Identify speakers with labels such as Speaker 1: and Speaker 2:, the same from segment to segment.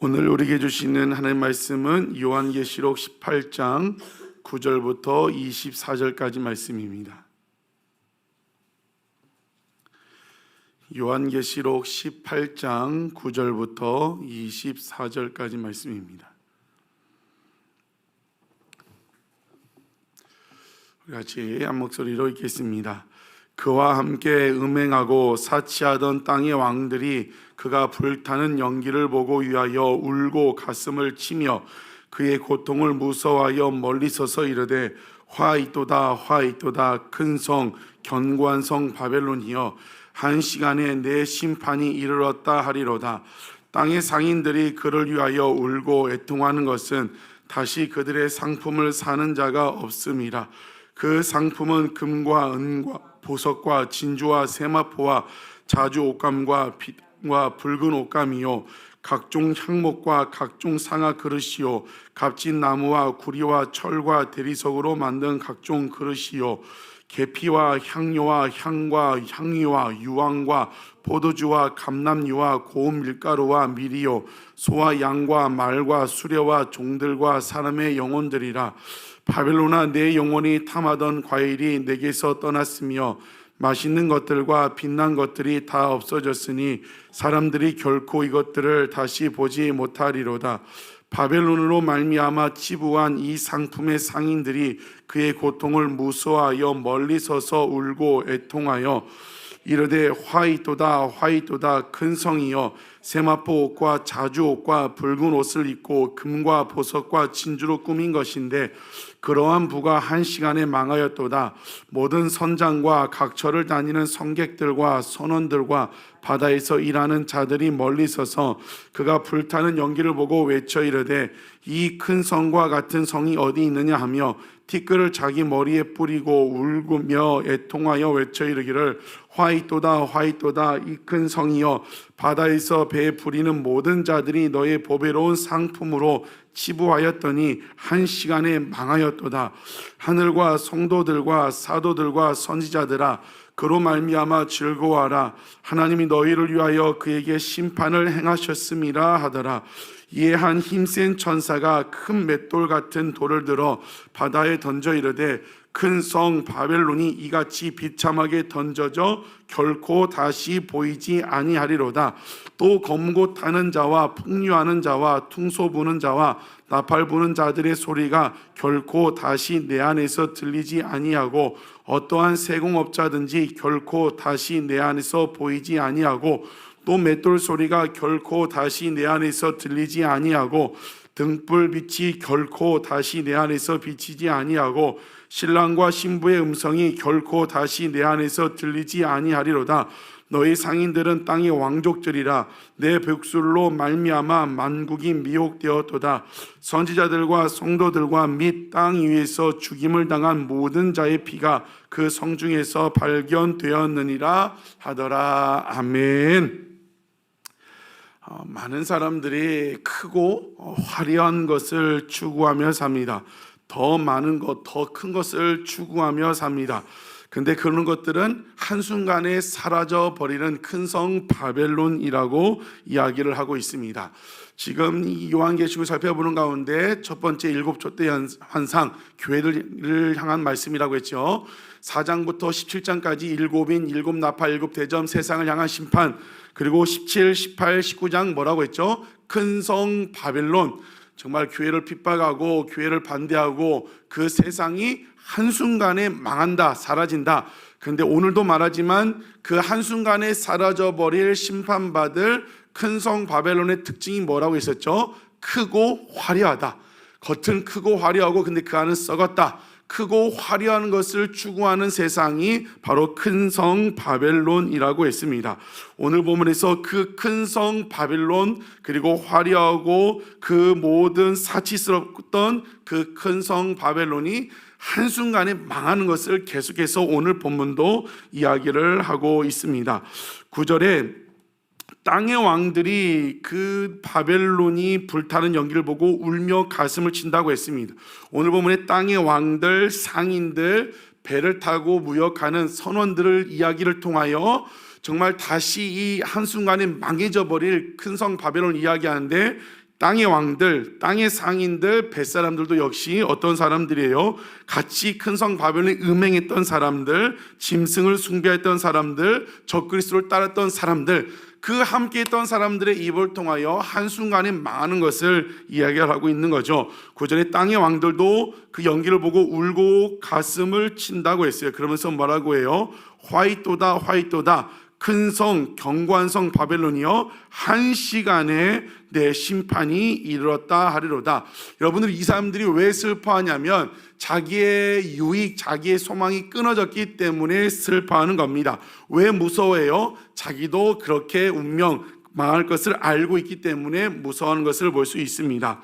Speaker 1: 오늘 우리에게 주시는 하나님의 말씀은 요한계시록 18장 9절부터 24절까지 말씀입니다. 요한계시록 18장 9절부터 24절까지 말씀입니다. 우리 같이 한 목소리로 읽겠습니다. 그와 함께 음행하고 사치하던 땅의 왕들이 그가 불타는 연기를 보고 위하여 울고 가슴을 치며 그의 고통을 무서워하여 멀리 서서 이르되 화 있도다 화 있도다 큰 성 견고한 성 바벨론이여 한 시간에 내 심판이 이르렀다 하리로다. 땅의 상인들이 그를 위하여 울고 애통하는 것은 다시 그들의 상품을 사는 자가 없음이라. 그 상품은 금과 은과 보석과 진주와 세마포와 자주 옷감과 빛과 붉은 옷감이요 각종 향목과 각종 상아 그릇이요 값진 나무와 구리와 철과 대리석으로 만든 각종 그릇이요 계피와 향료와 향과 향유와 유황과 포도주와 감람유와 고운 밀가루와 밀이요 소와 양과 말과 수레와 종들과 사람의 영혼들이라. 바벨론아 내 영혼이 탐하던 과일이 내게서 떠났으며 맛있는 것들과 빛난 것들이 다 없어졌으니 사람들이 결코 이것들을 다시 보지 못하리로다. 바벨론으로 말미암아 치부한 이 상품의 상인들이 그의 고통을 무서워하여 멀리 서서 울고 애통하여 이르되 화 있도다 화 있도다 큰 성이여 세마포 옷과 자주 옷과 붉은 옷을 입고 금과 보석과 진주로 꾸민 것인데 그러한 부가 한 시간에 망하였도다. 모든 선장과 각처를 다니는 성객들과 선원들과 바다에서 일하는 자들이 멀리 서서 그가 불타는 연기를 보고 외쳐 이르되 이 큰 성과 같은 성이 어디 있느냐 하며 티끌을 자기 머리에 뿌리고 울며 애통하여 외쳐 이르기를 화 있도다 화 있도다 이 큰 성이여 바다에서 배 부리는 모든 자들이 너의 보배로운 상품으로 치부하였더니 한 시간에 망하였도다. 하늘과 성도들과 사도들과 선지자들아 그로 말미암아 즐거워하라. 하나님이 너희를 위하여 그에게 심판을 행하셨음이라 하더라. 이에 한 힘센 천사가 큰 맷돌 같은 돌을 들어 바다에 던져 이르되 큰 성 바벨론이 이같이 비참하게 던져져 결코 다시 보이지 아니하리로다. 또 검고 타는 자와 풍류하는 자와 퉁소 부는 자와 나팔 부는 자들의 소리가 결코 다시 내 안에서 들리지 아니하고 어떠한 세공업자든지 결코 다시 내 안에서 보이지 아니하고 또 맷돌 소리가 결코 다시 내 안에서 들리지 아니하고 등불 빛이 결코 다시 내 안에서 비치지 아니하고 신랑과 신부의 음성이 결코 다시 내 안에서 들리지 아니하리로다. 너희 상인들은 땅의 왕족들이라. 내 벽술로 말미암아 만국이 미혹되었도다. 선지자들과 성도들과 및 땅 위에서 죽임을 당한 모든 자의 피가 그 성중에서 발견되었느니라 하더라. 아멘. 많은 사람들이 크고 화려한 것을 추구하며 삽니다. 더 많은 것, 더 큰 것을 추구하며 삽니다. 근데 그런 것들은 한순간에 사라져 버리는 큰 성 바벨론이라고 이야기를 하고 있습니다. 지금 이 요한계시록을 살펴보는 가운데 첫 번째 일곱 촛대 환상, 교회를 향한 말씀이라고 했죠. 4장부터 17장까지 일곱인, 일곱 나팔, 일곱 대점, 세상을 향한 심판, 그리고 17, 18, 19장 뭐라고 했죠? 큰 성 바벨론, 정말 교회를 핍박하고 교회를 반대하고 그 세상이 한순간에 망한다, 사라진다. 그런데 오늘도 말하지만 그 한순간에 사라져버릴 심판받을 큰 성 바벨론의 특징이 뭐라고 했었죠? 크고 화려하다. 겉은 크고 화려하고 근데 그 안은 썩었다. 크고 화려한 것을 추구하는 세상이 바로 큰 성 바벨론이라고 했습니다. 오늘 본문에서 그 큰 성 바벨론 그리고 화려하고 그 모든 사치스럽던 그 큰 성 바벨론이 한순간에 망하는 것을 계속해서 오늘 본문도 이야기를 하고 있습니다. 9절에 땅의 왕들이 그 바벨론이 불타는 연기를 보고 울며 가슴을 친다고 했습니다. 오늘 본문에 땅의 왕들, 상인들, 배를 타고 무역하는 선원들을 이야기를 통하여 정말 다시 이 한순간에 망해져 버릴 큰 성 바벨론 이야기하는데 땅의 왕들, 땅의 상인들, 뱃사람들도 역시 어떤 사람들이에요? 같이 큰 성 바벨론에 음행했던 사람들, 짐승을 숭배했던 사람들, 적그리스도를 따랐던 사람들, 그 함께했던 사람들의 입을 통하여 한순간에 망하는 것을 이야기하고 있는 거죠. 9절에 땅의 왕들도 그 연기를 보고 울고 가슴을 친다고 했어요. 그러면서 뭐라고 해요? 화이토다 화이토다, 큰 성 견고한 바벨론이여, 한 시간에 내 심판이 이르렀다 하리로다. 여러분들, 이 사람들이 왜 슬퍼하냐면 자기의 유익, 자기의 소망이 끊어졌기 때문에 슬퍼하는 겁니다. 왜 무서워해요? 자기도 그렇게 운명 망할 것을 알고 있기 때문에 무서워하는 것을 볼 수 있습니다.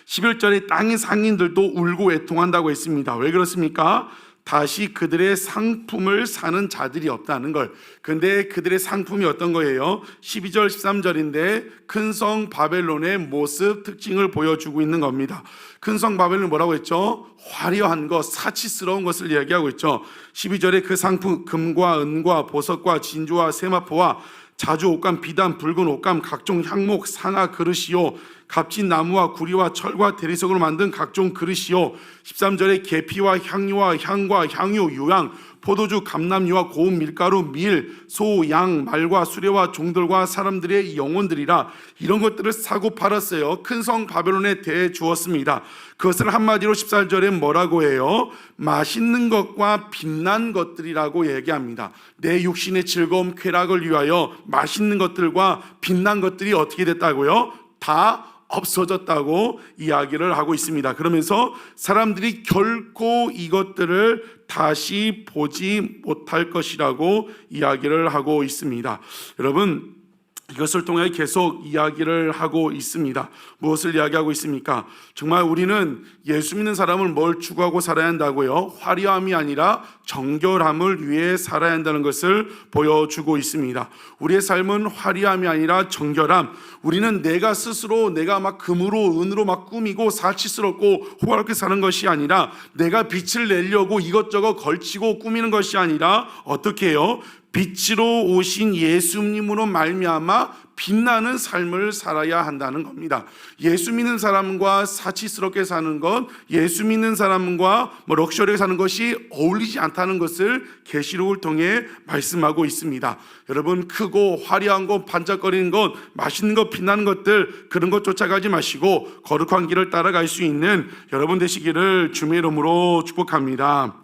Speaker 1: 11절에 땅의 상인들도 울고 애통한다고 했습니다. 왜 그렇습니까? 다시 그들의 상품을 사는 자들이 없다는 걸. 근데 그들의 상품이 어떤 거예요? 12절 13절인데 큰 성 바벨론의 모습, 특징을 보여주고 있는 겁니다. 큰 성 바벨론 뭐라고 했죠? 화려한 것, 사치스러운 것을 이야기하고 있죠. 12절에 그 상품, 금과 은과 보석과 진주와 세마포와 자주 옷감, 비단, 붉은 옷감, 각종 향목, 상아 그릇이요, 값진 나무와 구리와 철과 대리석으로 만든 각종 그릇이요, 13절에 계피와 향유와 향과 향유, 유향, 포도주, 감람유와 고운 밀가루, 밀, 소, 양, 말과 수레와 종들과 사람들의 영혼들이라, 이런 것들을 사고 팔았어요. 큰 성 바벨론에 대해 주었습니다. 그것을 한마디로 14절에 뭐라고 해요? 맛있는 것과 빛난 것들이라고 얘기합니다. 내 육신의 즐거움, 쾌락을 위하여 맛있는 것들과 빛난 것들이 어떻게 됐다고요? 다 없어졌다고 이야기를 하고 있습니다. 그러면서 사람들이 결코 이것들을 다시 보지 못할 것이라고 이야기를 하고 있습니다. 여러분, 이것을 통해 계속 이야기를 하고 있습니다. 무엇을 이야기하고 있습니까? 정말 우리는 예수 믿는 사람을 뭘 추구하고 살아야 한다고요? 화려함이 아니라 정결함을 위해 살아야 한다는 것을 보여주고 있습니다. 우리의 삶은 화려함이 아니라 정결함. 우리는 내가 스스로 내가 막 금으로 은으로 막 꾸미고 사치스럽고 호화롭게 사는 것이 아니라, 내가 빛을 내려고 이것저것 걸치고 꾸미는 것이 아니라 어떻게 해요? 빛으로 오신 예수님으로 말미암아 빛나는 삶을 살아야 한다는 겁니다. 예수 믿는 사람과 사치스럽게 사는 것, 예수 믿는 사람과 럭셔리하게 사는 것이 어울리지 않다는 것을 계시록을 통해 말씀하고 있습니다. 여러분, 크고 화려한 것, 반짝거리는 것, 맛있는 것, 빛나는 것들, 그런 것 쫓아가지 마시고 거룩한 길을 따라갈 수 있는 여러분 되시기를 주님의 이름으로 축복합니다.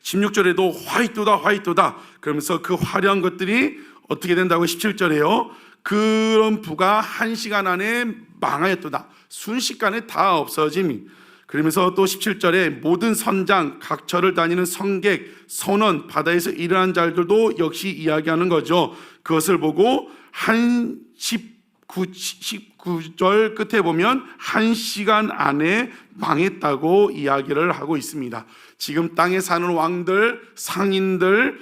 Speaker 1: 16절에도 화이토다 화이토다 그러면서 그 화려한 것들이 어떻게 된다고 17절에요? 그런 부가 한 시간 안에 망하였도다. 순식간에 다 없어짐이. 그러면서 또 17절에 모든 선장, 각처를 다니는 성객, 선원, 바다에서 일어난 자들도 역시 이야기하는 거죠. 그것을 보고 한 19절 끝에 보면 한 시간 안에 망했다고 이야기를 하고 있습니다. 지금 땅에 사는 왕들, 상인들,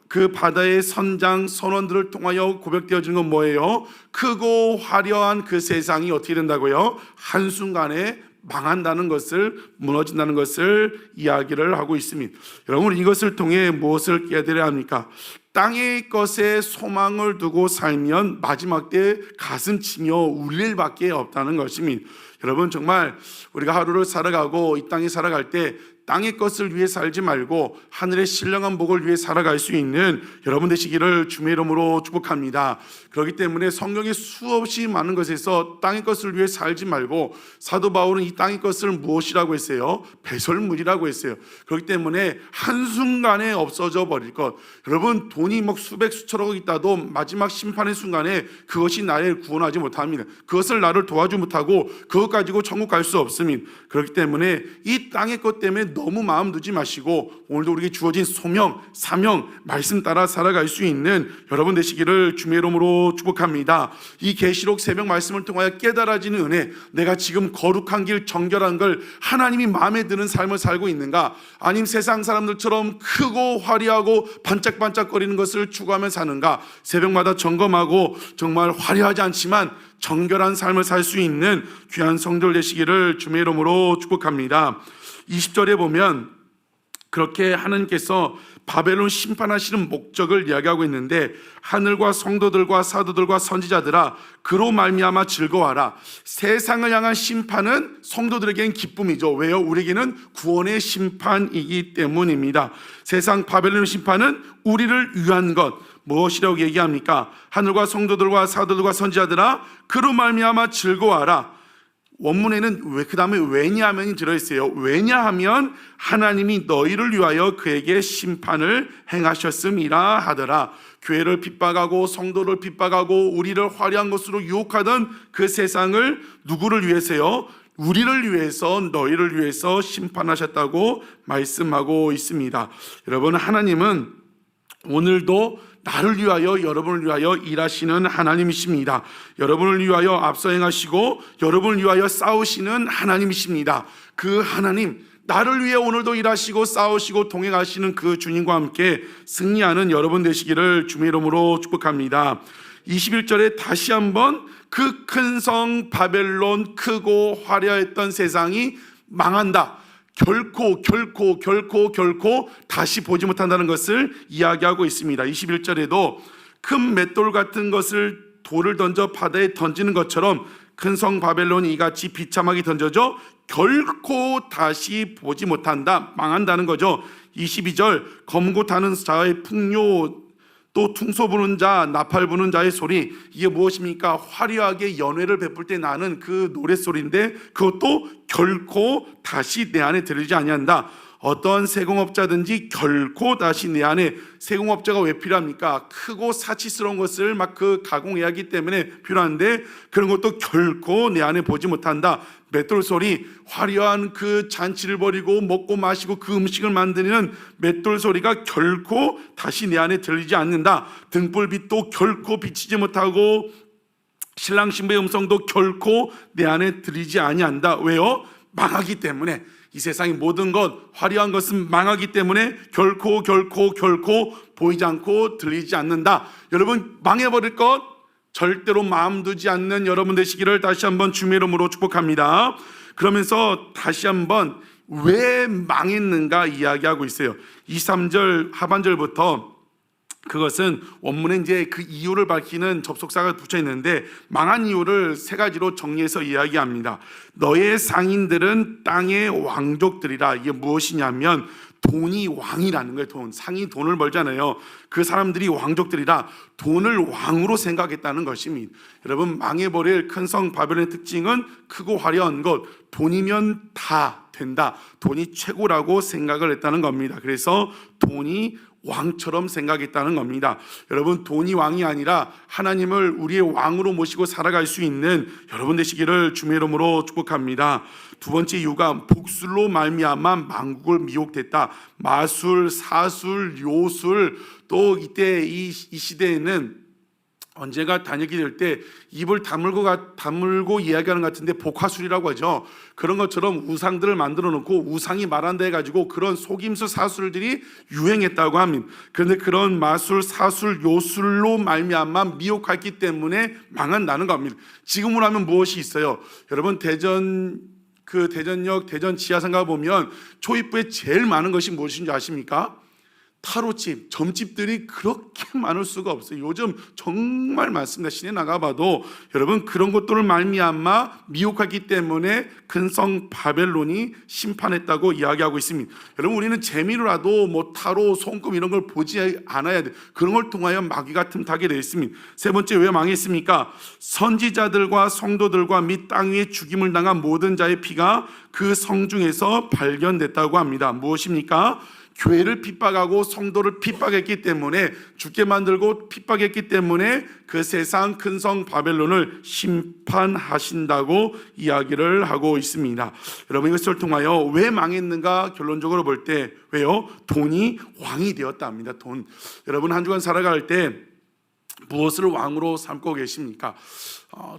Speaker 1: 그 바다의 선장, 선원들을 통하여 고백되어지는 건 뭐예요? 크고 화려한 그 세상이 어떻게 된다고요? 한순간에 망한다는 것을, 무너진다는 것을 이야기를 하고 있습니다. 여러분, 이것을 통해 무엇을 깨달아야 합니까? 땅의 것에 소망을 두고 살면 마지막 때 가슴 치며 울 일밖에 없다는 것입니다. 여러분, 정말 우리가 하루를 살아가고 이 땅에 살아갈 때 땅의 것을 위해 살지 말고 하늘의 신령한 복을 위해 살아갈 수 있는 여러분 되시기를 주의 이름으로 축복합니다. 그렇기 때문에 성경에 수없이 많은 것에서 땅의 것을 위해 살지 말고, 사도 바울은 이 땅의 것을 무엇이라고 했어요? 배설물이라고 했어요. 그렇기 때문에 한순간에 없어져 버릴 것. 여러분, 돈이 막 수백 수천억 있다도 마지막 심판의 순간에 그것이 나를 구원하지 못합니다. 그것을 나를 도와주지 못하고 그것 가지고 천국 갈 수 없습니다. 그렇기 때문에 이 땅의 것 때문에 너무 마음 두지 마시고 오늘도 우리에게 주어진 소명, 사명, 말씀 따라 살아갈 수 있는 여러분 되시기를 주의 이름으로 축복합니다. 이 계시록 새벽 말씀을 통하여 깨달아지는 은혜, 내가 지금 거룩한 길, 정결한 걸 하나님이 마음에 드는 삶을 살고 있는가, 아니면 세상 사람들처럼 크고 화려하고 반짝반짝거리는 것을 추구하며 사는가, 새벽마다 점검하고 정말 화려하지 않지만 정결한 삶을 살 수 있는 귀한 성도들 되시기를 주의 이름으로 축복합니다. 20절에 보면 그렇게 하나님께서 바벨론 심판하시는 목적을 이야기하고 있는데, 하늘과 성도들과 사도들과 선지자들아 그로 말미암아 즐거워하라. 세상을 향한 심판은 성도들에게는 기쁨이죠. 왜요? 우리에게는 구원의 심판이기 때문입니다. 세상 바벨론 심판은 우리를 위한 것, 무엇이라고 얘기합니까? 하늘과 성도들과 사도들과 선지자들아 그로 말미암아 즐거워하라. 원문에는 그 다음에 왜냐하면이 들어있어요. 왜냐하면 하나님이 너희를 위하여 그에게 심판을 행하셨음이라 하더라. 교회를 핍박하고 성도를 핍박하고 우리를 화려한 것으로 유혹하던 그 세상을 누구를 위해서요? 우리를 위해서, 너희를 위해서 심판하셨다고 말씀하고 있습니다. 여러분, 하나님은 오늘도 나를 위하여, 여러분을 위하여 일하시는 하나님이십니다. 여러분을 위하여 앞서 행하시고 여러분을 위하여 싸우시는 하나님이십니다. 그 하나님, 나를 위해 오늘도 일하시고 싸우시고 동행하시는 그 주님과 함께 승리하는 여러분 되시기를 주의 이름으로 축복합니다. 21절에 다시 한번 그 큰 성 바벨론, 크고 화려했던 세상이 망한다. 결코 다시 보지 못한다는 것을 이야기하고 있습니다. 21절에도 큰 맷돌 같은 것을 돌을 던져 바다에 던지는 것처럼 큰 성 바벨론이 이같이 비참하게 던져져 결코 다시 보지 못한다, 망한다는 거죠. 22절 검고 타는 자의 풍요, 또 퉁소 부는 자, 나팔 부는 자의 소리, 이게 무엇입니까? 화려하게 연회를 베풀 때 나는 그 노랫소리인데 그것도 결코 다시 내 안에 들리지 아니한다. 어떤 세공업자든지 결코 다시 내 안에, 세공업자가 왜 필요합니까? 크고 사치스러운 것을 막 그 가공해야 하기 때문에 필요한데 그런 것도 결코 내 안에 보지 못한다. 맷돌 소리, 화려한 그 잔치를 벌이고 먹고 마시고 그 음식을 만드는 맷돌 소리가 결코 다시 내 안에 들리지 않는다. 등불빛도 결코 비치지 못하고 신랑 신부의 음성도 결코 내 안에 들리지 아니한다. 왜요? 망하기 때문에. 이 세상의 모든 것, 화려한 것은 망하기 때문에 결코 보이지 않고 들리지 않는다. 여러분, 망해버릴 것 절대로 마음 두지 않는 여러분 되시기를 다시 한번 주님의 이름으로 축복합니다. 그러면서 다시 한번 왜 망했는가 이야기하고 있어요. 23절 하반절부터 그것은 원문에 이제 그 이유를 밝히는 접속사가 붙여 있는데, 망한 이유를 세 가지로 정리해서 이야기합니다. 너의 상인들은 땅의 왕족들이라. 이게 무엇이냐면 돈이 왕이라는 거예요. 돈, 상이 돈을 벌잖아요. 그 사람들이 왕족들이라 돈을 왕으로 생각했다는 것입니다. 여러분, 망해버릴 큰 성 바벨론의 특징은 크고 화려한 것, 돈이면 다 된다, 돈이 최고라고 생각을 했다는 겁니다. 그래서 돈이 왕처럼 생각했다는 겁니다. 여러분, 돈이 왕이 아니라 하나님을 우리의 왕으로 모시고 살아갈 수 있는 여러분 되시기를 주의 이름으로 축복합니다. 두 번째 이유가 복술로 말미암아 만국을 미혹됐다. 마술, 사술, 요술, 또 이때 이 시대에는 언제가 단역이 될 때 입을 다물고 이야기하는 것 같은데 복화술이라고 하죠. 그런 것처럼 우상들을 만들어 놓고 우상이 말한다 해가지고 그런 속임수 사술들이 유행했다고 합니다. 그런데 그런 마술, 사술, 요술로 말미암아 미혹했기 때문에 망한다는 겁니다. 지금으로 하면 무엇이 있어요? 여러분, 대전역 대전 지하상가 보면 초입부에 제일 많은 것이 무엇인지 아십니까? 타로집, 점집들이 그렇게 많을 수가 없어요. 요즘 정말 많습니다. 시내 나가봐도 여러분, 그런 것들을 말미암아 미혹하기 때문에 큰 성 바벨론이 심판했다고 이야기하고 있습니다. 여러분, 우리는 재미로라도 뭐 타로, 손금 이런 걸 보지 않아야 돼. 그런 걸 통하여 마귀가 틈타게 되어 있습니다. 세 번째, 왜 망했습니까? 선지자들과 성도들과 및 땅 위에 죽임을 당한 모든 자의 피가 그 성 중에서 발견됐다고 합니다. 무엇입니까? 교회를 핍박하고 성도를 핍박했기 때문에, 죽게 만들고 핍박했기 때문에 그 세상 큰 성 바벨론을 심판하신다고 이야기를 하고 있습니다. 여러분, 이것을 통하여 왜 망했는가 결론적으로 볼 때, 왜요? 돈이 왕이 되었다 합니다. 돈. 여러분, 한 주간 살아갈 때 무엇을 왕으로 삼고 계십니까?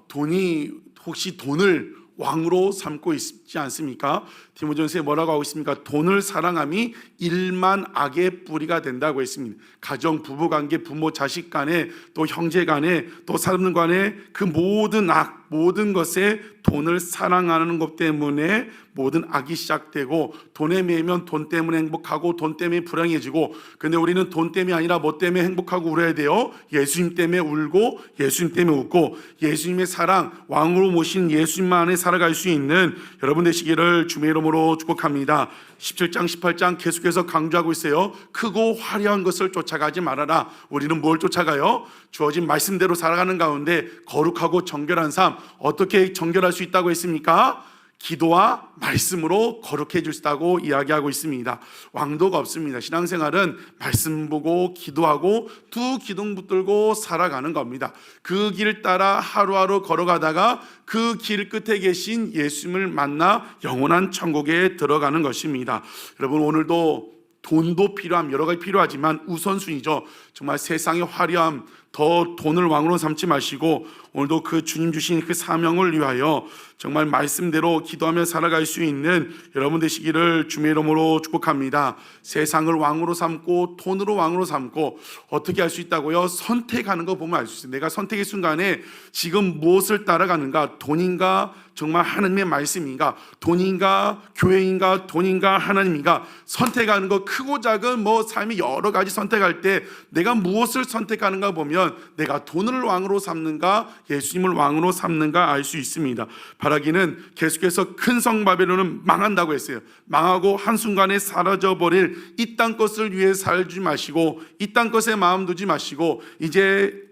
Speaker 1: 돈이, 혹시 돈을 왕으로 삼고 있지 않습니까? 디모데전서에 뭐라고 하고 있습니까? 돈을 사랑함이 일만 악의 뿌리가 된다고 했습니다. 가정, 부부관계, 부모, 자식 간에, 또 형제 간에, 또 사람 간에 그 모든 악, 모든 것에 돈을 사랑하는 것 때문에 모든 악이 시작되고, 돈에 매이면 돈 때문에 행복하고 돈 때문에 불행해지고, 근데 우리는 돈 때문이 아니라 뭐 때문에 행복하고 울어야 돼요? 예수님 때문에 울고 예수님 때문에 웃고, 예수님의 사랑, 왕으로 모신 예수님만 안에 살아갈 수 있는 여러분 되시기를 주의 이름으로 축복합니다. 17장 18장 계속해서 강조하고 있어요. 크고 화려한 것을 쫓아가지 말아라. 우리는 뭘 쫓아가요? 주어진 말씀대로 살아가는 가운데 거룩하고 정결한 삶, 어떻게 정결할 수 있다고 했습니까? 기도와 말씀으로 거룩해질 수 있다고 이야기하고 있습니다. 왕도가 없습니다. 신앙생활은 말씀 보고 기도하고 두 기둥 붙들고 살아가는 겁니다. 그 길 따라 하루하루 걸어가다가 그 길 끝에 계신 예수님을 만나 영원한 천국에 들어가는 것입니다. 여러분, 오늘도 돈도 필요함, 여러 가지 필요하지만 우선순위죠. 정말 세상의 화려함, 더 돈을 왕으로 삼지 마시고 오늘도 그 주님 주신 그 사명을 위하여 정말 말씀대로 기도하며 살아갈 수 있는 여러분 되시기를 주의 이름으로 축복합니다. 세상을 왕으로 삼고 돈으로 왕으로 삼고 어떻게 할 수 있다고요? 선택하는 거 보면 알 수 있어요. 내가 선택의 순간에 지금 무엇을 따라가는가? 돈인가? 정말 하나님의 말씀인가? 돈인가? 교회인가? 돈인가? 하나님인가? 선택하는 거, 크고 작은 뭐 삶이 여러 가지 선택할 때 내가 무엇을 선택하는가 보면 내가 돈을 왕으로 삼는가 예수님을 왕으로 삼는가 알 수 있습니다. 바라기는 계속해서 큰 성 바벨론은 망한다고 했어요. 망하고 한순간에 사라져버릴 이 땅 것을 위해 살지 마시고 이 땅 것에 마음 두지 마시고 이제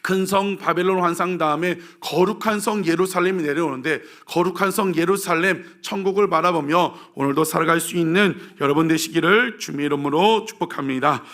Speaker 1: 큰 성 바벨론 환상 다음에 거룩한 성 예루살렘이 내려오는데, 거룩한 성 예루살렘 천국을 바라보며 오늘도 살아갈 수 있는 여러분 되시기를 주의 이름으로 축복합니다.